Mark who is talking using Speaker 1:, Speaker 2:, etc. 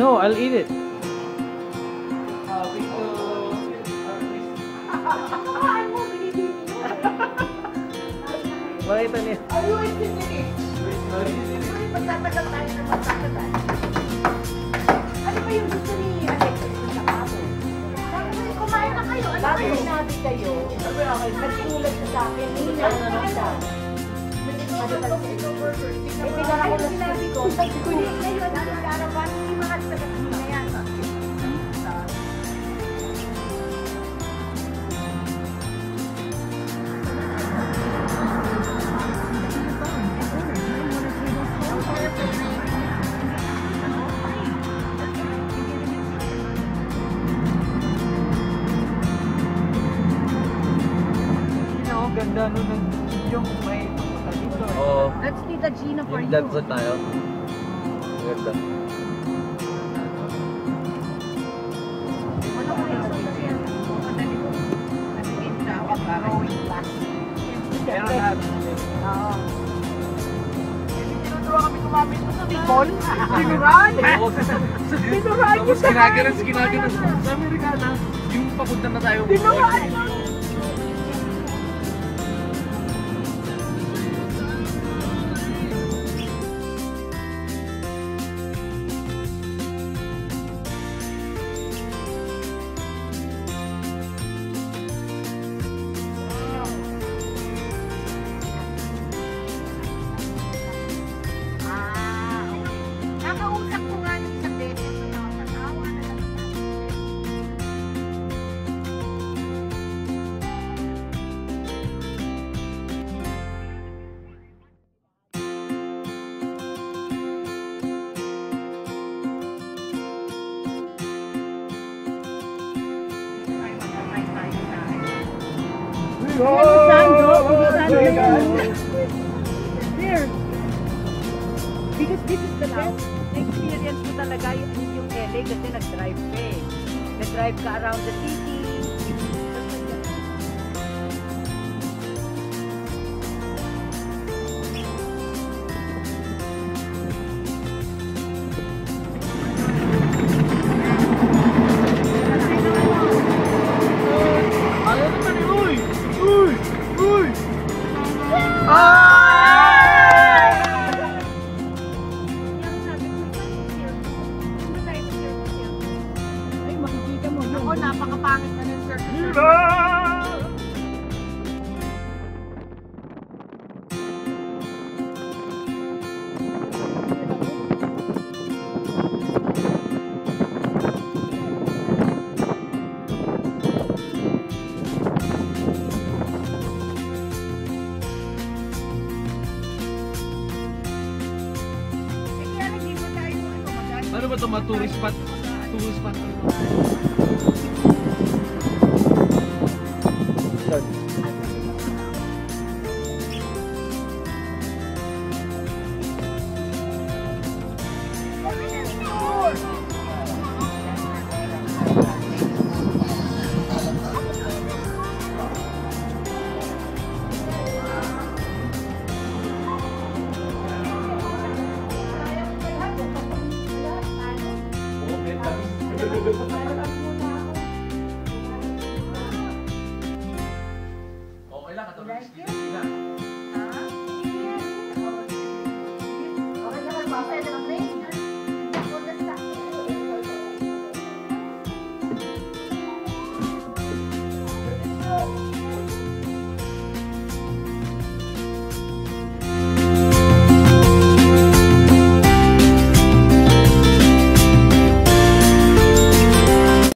Speaker 1: No, I'll eat it. Makita niya.
Speaker 2: Ayun, sige. Magtatagal tayo ng magtatagal. Ano ba yung gusto ni Alexis sa kapon? Kumain na kayo. Ano ba yung sinabi kayo? Nagtulad sa akin. Hindi na ano siya. Eh, pinaka ko na sinabi ko. Sabi ko niya, ngayon, ano arawan? Hindi mahal sa gabi na yan.
Speaker 1: Ganda nun ng yung may pumunta dito.
Speaker 3: Oo.
Speaker 2: Let's Tita Gina for you.
Speaker 3: That's it tayo. Ganda.
Speaker 2: Wala ko yung sasakyan. Madali ko. Nagiging tawag para wait last.
Speaker 1: Pero lahat.
Speaker 2: Oo. Tinutuwa kami kumapit mo sa Bicol. Tinuran! Tinuran yun sa
Speaker 3: Ginaganon. Sa Amerikana, yung papunta na tayo.
Speaker 2: Tinuran! Nakausap ko nga ng isang beses na nakatawa na lang. Here. Because this is the best experience ko talaga yung LA kasi nag-drive ka eh. Nag-drive ka around the city.
Speaker 3: Ano naman eh? Uy! Uy! Uy!
Speaker 2: Ay, makikita mo yun. Ako, napakapangit na ng circle.
Speaker 3: Ano ba ito? Tourist spot? Tourist spot? Okay lang, katulad.